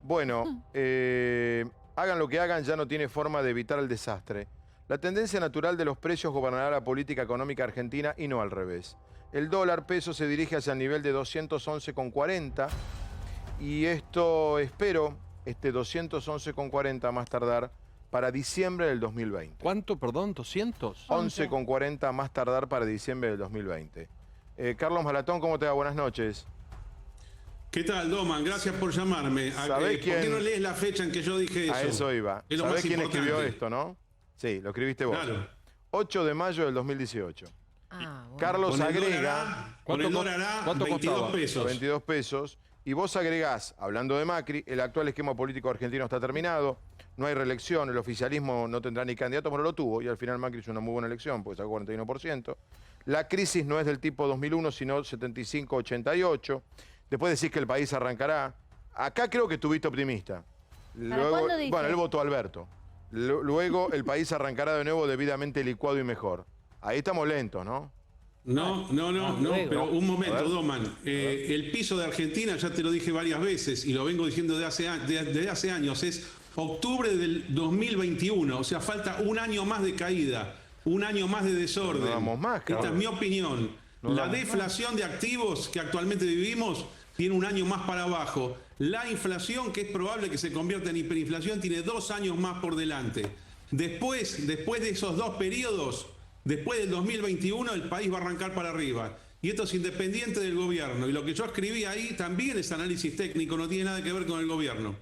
Bueno, hagan lo que hagan, ya no tiene forma de evitar el desastre. La tendencia natural de los precios gobernará la política económica argentina y no al revés. El dólar peso se dirige hacia el nivel de 211,40 y esto espero, este 211,40 más tardar para diciembre del 2020. ¿Cuánto, perdón? ¿200? 11,40 más tardar para diciembre del 2020. Carlos Malatón, ¿cómo te va? Buenas noches. ¿Qué tal, Doman? Gracias por llamarme. ¿Sabés quién? ¿Por qué no lees la fecha en que yo dije eso? A eso iba. Es lo ¿Sabés más quién importante. escribió esto, no? Sí, lo escribiste vos. Claro. 8 de mayo del 2018. Bueno. Carlos Con el agrega... dólar a ¿Cuánto 22 costaba? pesos. 22 pesos. Y vos agregás, hablando de Macri, el actual esquema político argentino está terminado, no hay reelección, el oficialismo no tendrá ni candidato, pero lo tuvo, y al final Macri hizo una muy buena elección, porque sacó 41%. La crisis no es del tipo 2001, sino 75-88. Después decís que el país arrancará. Acá creo que estuviste optimista. Luego, cuándo dije? bueno, él votó a Alberto. Luego el país arrancará de nuevo debidamente licuado y mejor. Ahí estamos lentos, ¿no? No, luego. pero un A momento, ver. Doman. El piso de Argentina, ya te lo dije varias veces y lo vengo diciendo desde hace años, es octubre del 2021, o sea, falta un año más de caída, un año más de desorden. No damos más, Esta Carlos. es mi opinión. No La damos deflación de activos que actualmente vivimos tiene un año más para abajo. La inflación, que es probable que se convierta en hiperinflación, tiene 2 años más por delante. Después de esos dos periodos, después del 2021, el país va a arrancar para arriba. Y esto es independiente del gobierno. Y lo que yo escribí ahí también es análisis técnico, no tiene nada que ver con el gobierno.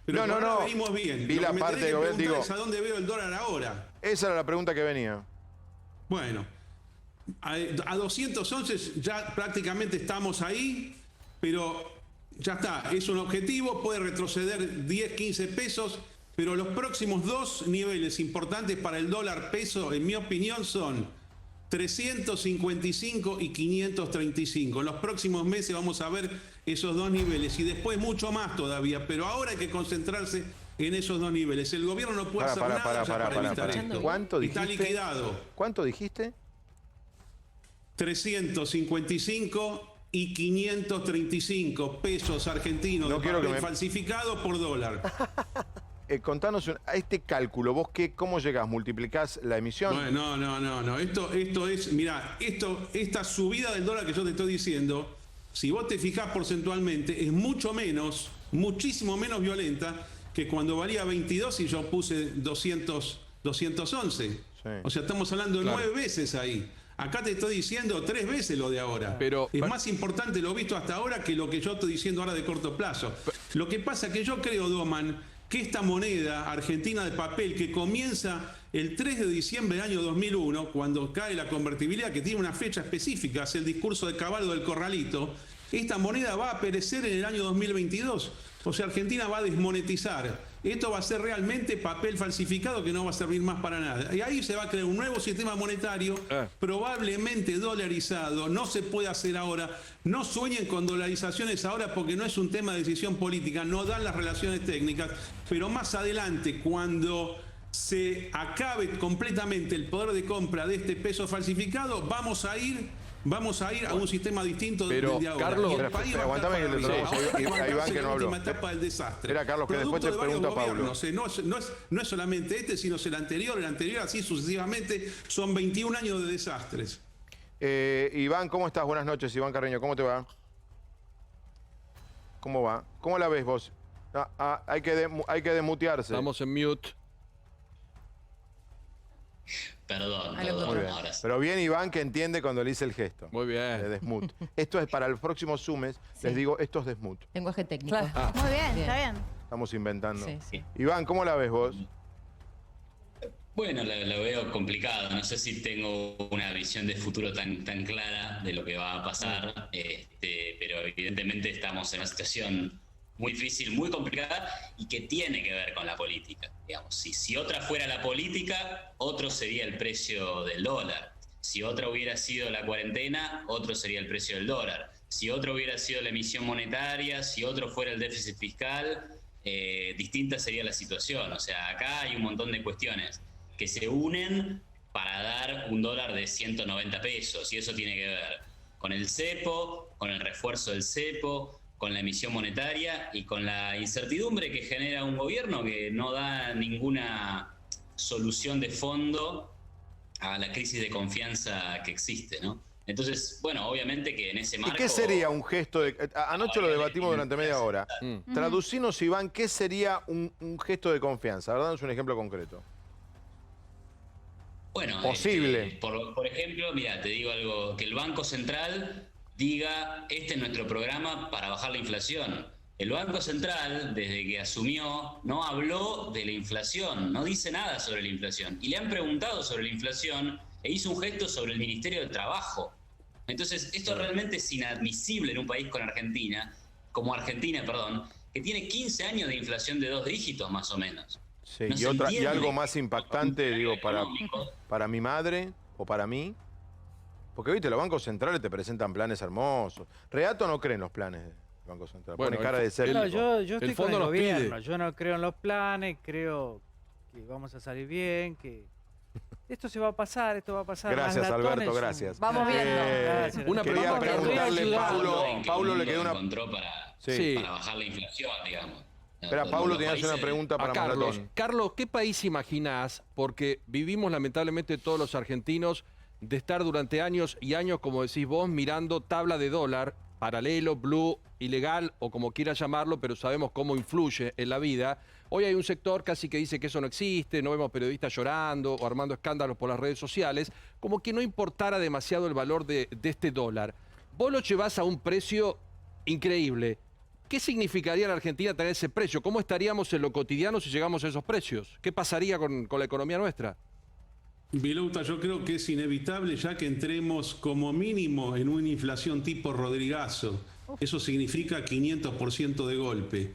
Pero No, por no, ahora no. venimos bien. Vi Lo la que me parte tenés que de gobierno, preguntar digo- es a dónde veo el dólar ahora. Esa era la pregunta que venía. Bueno, a 211 ya prácticamente estamos ahí, pero ya está, es un objetivo, puede retroceder 10, 15 pesos, pero los próximos dos niveles importantes para el dólar peso, en mi opinión, son 355 y 535. En los próximos meses vamos a ver esos dos niveles y después mucho más todavía, pero ahora hay que concentrarse en esos dos niveles. El gobierno no puede hacer nada ya para evitar esto. ¿Cuánto Está dijiste? liquidado. ¿Cuánto dijiste? 355 y 535 pesos argentinos No de quiero que papel me- falsificado por dólar. Contanos a este cálculo, vos cómo llegás, multiplicás la emisión. Bueno, no. Esto es, mirá, esta subida del dólar que yo te estoy diciendo, si vos te fijás porcentualmente, es mucho menos, muchísimo menos violenta que cuando valía 22 y yo puse 211. Sí. O sea, estamos hablando de Claro. 9 veces ahí. Acá te estoy diciendo 3 veces lo de ahora. Pero- es más importante lo visto hasta ahora que lo que yo estoy diciendo ahora de corto plazo. Lo que pasa que yo creo, Doman, que esta moneda argentina de papel que comienza el 3 de diciembre del año 2001, cuando cae la convertibilidad, que tiene una fecha específica, hace el discurso de Caballo del Corralito, esta moneda va a perecer en el año 2022. O sea, Argentina va a desmonetizar. Esto va a ser realmente papel falsificado que no va a servir más para nada. Y ahí se va a crear un nuevo sistema monetario, probablemente dolarizado. No se puede hacer ahora. No sueñen con dolarizaciones ahora porque no es un tema de decisión política. No dan las relaciones técnicas. Pero más adelante, cuando se acabe completamente el poder de compra de este peso falsificado, vamos a ir a un sistema distinto Pero, del de ahora. Carlos, Y el espera, país espera, va a estar aguantame que le para arriba. traemos Ahora hay que a Iván, bancarse que no la habló. última etapa del desastre. Espera, Carlos, que después Producto te de varios pregunto a Pablo. gobiernos, no es solamente este, sino el anterior, así sucesivamente. Son 21 años de desastres. Iván, ¿cómo estás? Buenas noches, Iván Carreño, ¿cómo te va? ¿Cómo va? ¿Cómo la ves vos? Hay que desmutearse. Estamos en mute. Perdón, Muy Muy bien. ahora sí. Pero bien Iván que entiende cuando le hice el gesto. Muy bien. De desmute. Esto es para el próximo Zoomes, les digo, esto es desmute. Lenguaje técnico. Claro. Muy bien, está bien. Estamos inventando. Sí, sí. Iván, ¿cómo la ves vos? Bueno, lo veo complicado. No sé si tengo una visión de futuro tan clara de lo que va a pasar, pero evidentemente estamos en una situación muy difícil, muy complicada y que tiene que ver con la política. Digamos, si otra fuera la política, otro sería el precio del dólar. Si otra hubiera sido la cuarentena, otro sería el precio del dólar. Si otro hubiera sido la emisión monetaria, si otro fuera el déficit fiscal, distinta sería la situación. O sea, acá hay un montón de cuestiones que se unen para dar un dólar de 190 pesos. Y eso tiene que ver con el cepo, con el refuerzo del cepo, con la emisión monetaria y con la incertidumbre que genera un gobierno que no da ninguna solución de fondo a la crisis de confianza que existe, ¿no? Entonces, bueno, obviamente que en ese marco... ¿Y qué sería un gesto de... Anoche lo debatimos durante media hora. Traducinos, Iván, ¿qué sería un gesto de confianza? Danos un ejemplo concreto. Bueno, posible. Por ejemplo, mira, te digo algo, que el Banco Central diga, este es nuestro programa para bajar la inflación. El Banco Central, desde que asumió, no habló de la inflación, no dice nada sobre la inflación. Y le han preguntado sobre la inflación e hizo un gesto sobre el Ministerio de Trabajo. Entonces, esto realmente es inadmisible en un país como Argentina, que tiene 15 años de inflación de 2 dígitos más o menos. Sí, No se y entiende algo más que impactante, digo, económico. para mi madre o para mí. Porque, viste, los bancos centrales te presentan planes hermosos. Reato no cree en los planes del Banco Central. Bueno, Pone cara de ser. No, yo estoy con fondo el nos gobierno. pide. Yo no creo en los planes, creo que vamos a salir bien, que esto se va a pasar, esto va a pasar. Gracias, Más ratones Alberto, son- gracias. Vamos viendo. Gracias. Una Quería pregunta, preguntarle, estoy ayudando. Paulo le quedó una... encontró para Sí. bajar la inflación, digamos. Espera, Los Paulo, tenías países- una pregunta para A Carlos. Maratón. Carlos, ¿qué país imaginás? Porque vivimos lamentablemente todos los argentinos de estar durante años y años, como decís vos, mirando tabla de dólar, paralelo, blue, ilegal o como quieras llamarlo, pero sabemos cómo influye en la vida. Hoy hay un sector casi que dice que eso no existe, no vemos periodistas llorando o armando escándalos por las redes sociales, como que no importara demasiado el valor de este dólar. Vos lo llevás a un precio increíble. ¿Qué significaría en Argentina tener ese precio? ¿Cómo estaríamos en lo cotidiano si llegamos a esos precios? ¿Qué pasaría con la economía nuestra? Vilouta, yo creo que es inevitable ya que entremos como mínimo en una inflación tipo Rodrigazo. Eso significa 500% de golpe.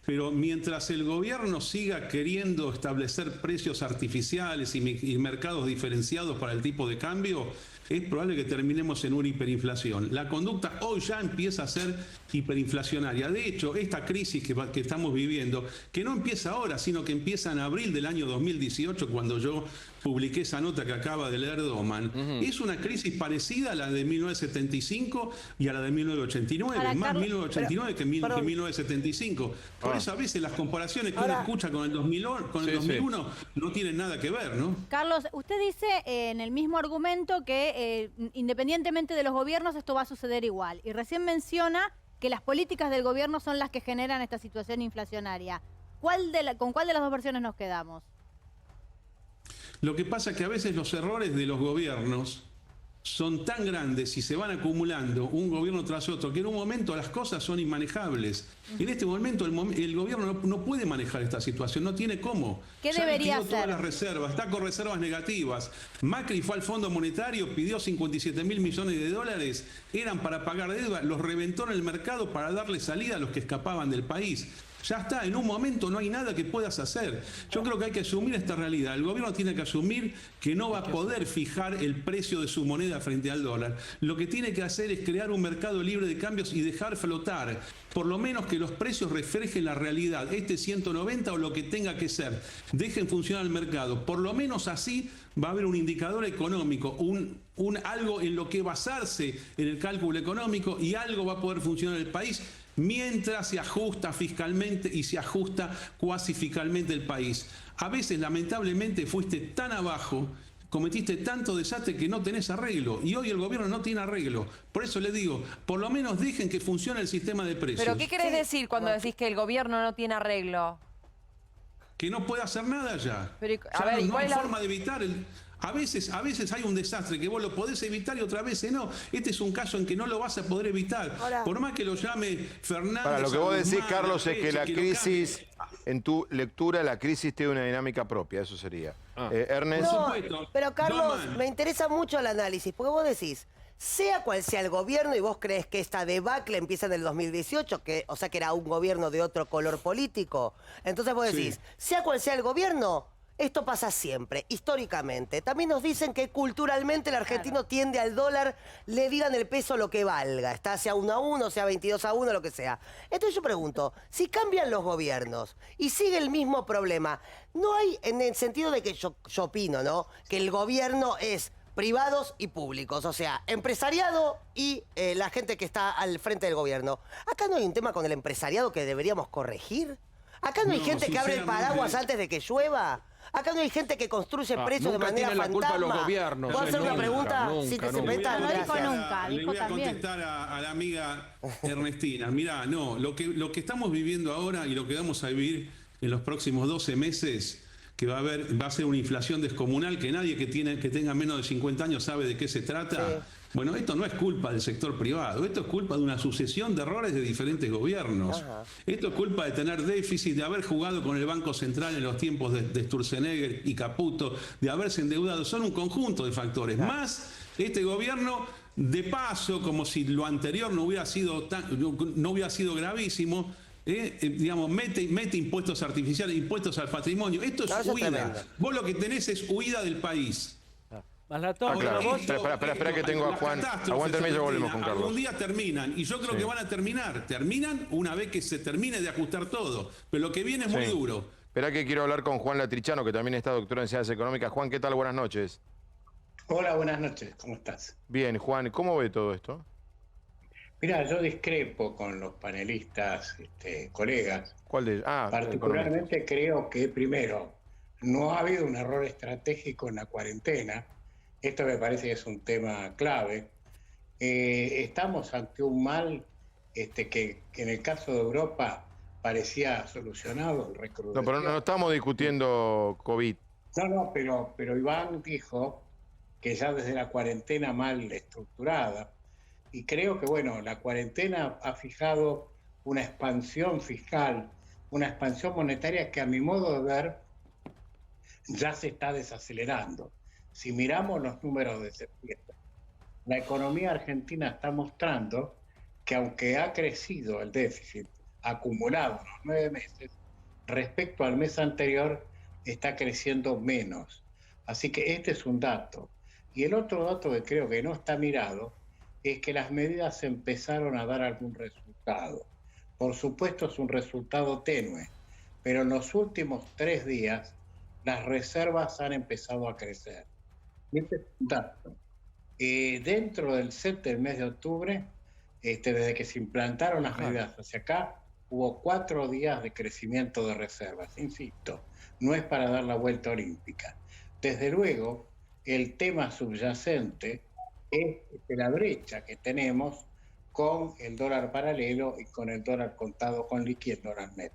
Pero mientras el gobierno siga queriendo establecer precios artificiales y mercados diferenciados para el tipo de cambio, es probable que terminemos en una hiperinflación. La conducta hoy ya empieza a ser hiperinflacionaria. De hecho, esta crisis que estamos viviendo, que no empieza ahora, sino que empieza en abril del año 2018, cuando yo publiqué esa nota que acaba de leer Doman, es una crisis parecida a la de 1975 y a la de 1989, Ahora, más Carlos, 1989 que 1975. Por eso a veces las comparaciones que uno escucha con el 2001 no tienen nada que ver, ¿no? Carlos, usted dice en el mismo argumento que independientemente de los gobiernos esto va a suceder igual. Y recién menciona que las políticas del gobierno son las que generan esta situación inflacionaria. ¿Con cuál de las dos versiones nos quedamos? Lo que pasa es que a veces los errores de los gobiernos son tan grandes y se van acumulando un gobierno tras otro que en un momento las cosas son inmanejables. Y en este momento el gobierno no puede manejar esta situación, no tiene cómo. ¿Qué Ya debería liquidó todas hacer? las reservas, está con reservas negativas. Macri fue al Fondo Monetario, pidió 57.000 millones de dólares, eran para pagar deuda, los reventó en el mercado para darle salida a los que escapaban del país. Ya está, en un momento no hay nada que puedas hacer. Yo creo que hay que asumir esta realidad. El gobierno tiene que asumir que no va a poder fijar el precio de su moneda frente al dólar. Lo que tiene que hacer es crear un mercado libre de cambios y dejar flotar, por lo menos que los precios reflejen la realidad, 190 o lo que tenga que ser. Dejen funcionar el mercado. Por lo menos así va a haber un indicador económico, algo en lo que basarse en el cálculo económico y algo va a poder funcionar en el país mientras se ajusta fiscalmente y se ajusta cuasi fiscalmente el país. A veces, lamentablemente, fuiste tan abajo, cometiste tanto desastre que no tenés arreglo. Y hoy el gobierno no tiene arreglo. Por eso le digo, por lo menos dejen que funcione el sistema de precios. ¿Pero qué querés decir cuando decís que el gobierno no tiene arreglo? Que no puede hacer nada ya. Pero, a Ya ver, ¿y no cuál hay es la- forma de evitar A veces hay un desastre que vos lo podés evitar y otras veces no. Este es un caso en que no lo vas a poder evitar. Ahora- Por más que lo llame Fernández. Para lo que vos decís, Guzmán, Carlos, es que la lo crisis, cambie. en tu lectura, la crisis tiene una dinámica propia, eso sería. Ernest. Por No, supuesto. pero Carlos, Doman. me interesa mucho el análisis, porque vos decís, sea cual sea el gobierno, y vos crees que esta debacle empieza en el 2018, o sea que era un gobierno de otro color político. Entonces vos decís, Sí. sea cual sea el gobierno, esto pasa siempre, históricamente. También nos dicen que culturalmente el argentino tiende al dólar, le digan el peso lo que valga, está sea 1-1, sea 22-1, lo que sea. Entonces yo pregunto, si cambian los gobiernos y sigue el mismo problema, no hay, en el sentido de que yo opino, ¿no? Que el gobierno es privados y públicos, o sea, empresariado y la gente que está al frente del gobierno. ¿Acá no hay un tema con el empresariado que deberíamos corregir? ¿Acá no hay gente que abre el paraguas antes de que llueva? ¿Acá no hay gente que construye precios de nunca manera tienen la culpa fantasma? los gobiernos. ¿Puedo hacer una Nunca, pregunta? nunca, Si te nunca. metan, No dijo gracias. nunca, Le dijo voy a también. contestar a la amiga Ernestina. Mirá, no, lo que estamos viviendo ahora y lo que vamos a vivir en los próximos 12 meses, que va a ser una inflación descomunal, que nadie que tenga menos de 50 años sabe de qué se trata. Sí. Bueno, esto no es culpa del sector privado, esto es culpa de una sucesión de errores de diferentes gobiernos. Ajá. Esto es culpa de tener déficit, de haber jugado con el Banco Central en los tiempos de Sturzenegger y Caputo, de haberse endeudado. Son un conjunto de factores. Más este gobierno, de paso, como si lo anterior no hubiera sido gravísimo, digamos, mete impuestos artificiales, impuestos al patrimonio. Esto es No, eso es huida. tremendo. Vos lo que tenés es huida del país. Maslatón, Ah, claro. pero vos- Espera que tengo a Las Juan. catástrofes, Aguántame y ya volvemos con Argentina, Carlos. algún día terminan, y yo creo Sí. que van a terminar. Terminan una vez que se termine de ajustar todo. Pero lo que viene es muy Sí. duro. Espera que quiero hablar con Juan Latrichano, que también está doctor en Ciencias Económicas. Juan, ¿qué tal? Buenas noches. Hola, buenas noches, ¿cómo estás? Bien, Juan, ¿cómo ve todo esto? Mira, yo discrepo con los panelistas, colegas. ¿Cuál de ellos? Ah, Particularmente creo que, primero, no ha habido un error estratégico en la cuarentena. Esto me parece que es un tema clave. Estamos ante un mal que en el caso de Europa parecía solucionado, el No, pero no estamos discutiendo COVID. No, pero Iván dijo que ya desde la cuarentena mal estructurada, y creo que, bueno, la cuarentena ha fijado una expansión fiscal, una expansión monetaria que a mi modo de ver ya se está desacelerando. Si miramos los números de septiembre, la economía argentina está mostrando que aunque ha crecido el déficit acumulado en los 9 meses, respecto al mes anterior está creciendo menos. Así que este es un dato. Y el otro dato que creo que no está mirado es que las medidas empezaron a dar algún resultado. Por supuesto es un resultado tenue, pero en los últimos 3 días las reservas han empezado a crecer. Y este es un dato. Dentro del set del mes de octubre, desde que se implantaron las medidas hacia acá, hubo 4 días de crecimiento de reservas. Insisto, no es para dar la vuelta olímpica. Desde luego, el tema subyacente es la brecha que tenemos con el dólar paralelo y con el dólar contado con liqui y el dólar net.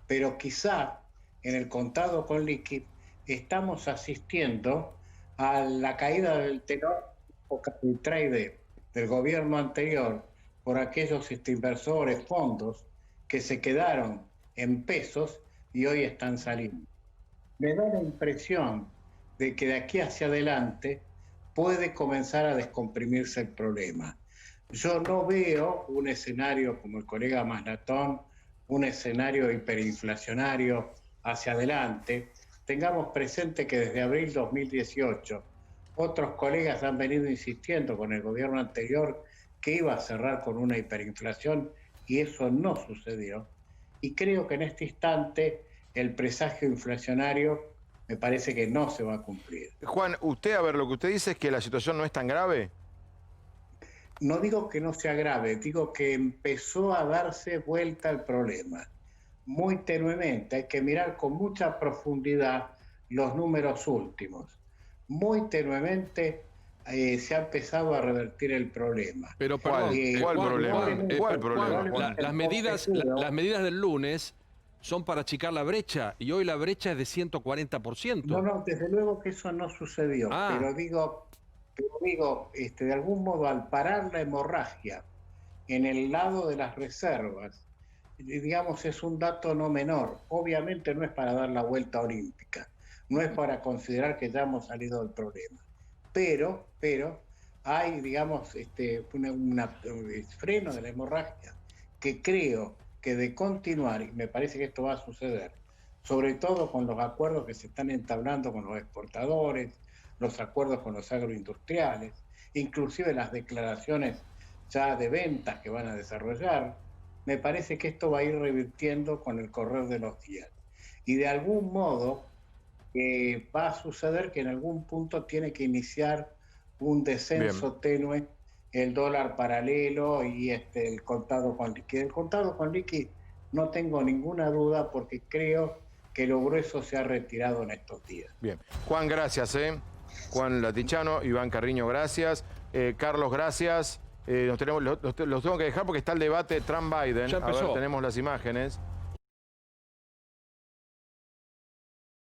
Pero quizá en el contado con liqui estamos asistiendo a la caída del tenor o del trade del gobierno anterior por aquellos inversores, fondos que se quedaron en pesos y hoy están saliendo. Me da la impresión de que de aquí hacia adelante puede comenzar a descomprimirse el problema. Yo no veo un escenario como el colega Maslatón, un escenario hiperinflacionario hacia adelante. Tengamos presente que desde abril 2018 otros colegas han venido insistiendo con el gobierno anterior que iba a cerrar con una hiperinflación y eso no sucedió. Y creo que en este instante el presagio inflacionario me parece que no se va a cumplir. Juan, usted, a ver, lo que usted dice es que la situación no es tan grave. No digo que no sea grave, digo que empezó a darse vuelta el problema. Muy tenuemente, hay que mirar con mucha profundidad los números últimos. Muy tenuemente se ha empezado a revertir el problema. Pero ¿Cuál? perdón, ¿Cuál Juan, problema? Juan, ¿Cuál problema, Juan? Las medidas del lunes son para achicar la brecha y hoy la brecha es de 140%. No, desde luego que eso no sucedió, Ah. pero digo, de algún modo al parar la hemorragia en el lado de las reservas, digamos, es un dato no menor. Obviamente no es para dar la vuelta olímpica, no es para considerar que ya hemos salido del problema, pero hay, digamos, un freno de la hemorragia que creo que de continuar, y me parece que esto va a suceder, sobre todo con los acuerdos que se están entablando con los exportadores, los acuerdos con los agroindustriales, inclusive las declaraciones ya de ventas que van a desarrollar, me parece que esto va a ir revirtiendo con el correr de los días. Y de algún modo va a suceder que en algún punto tiene que iniciar un descenso tenue, el dólar paralelo y el contado con liqui. El contado con liqui no tengo ninguna duda porque creo que lo grueso se ha retirado en estos días. Bien. Juan, gracias, Juan Latichano, Iván Carriño, gracias. Carlos, gracias. Los tengo que dejar porque está el debate Trump-Biden. Ya empezó. A ver, tenemos las imágenes.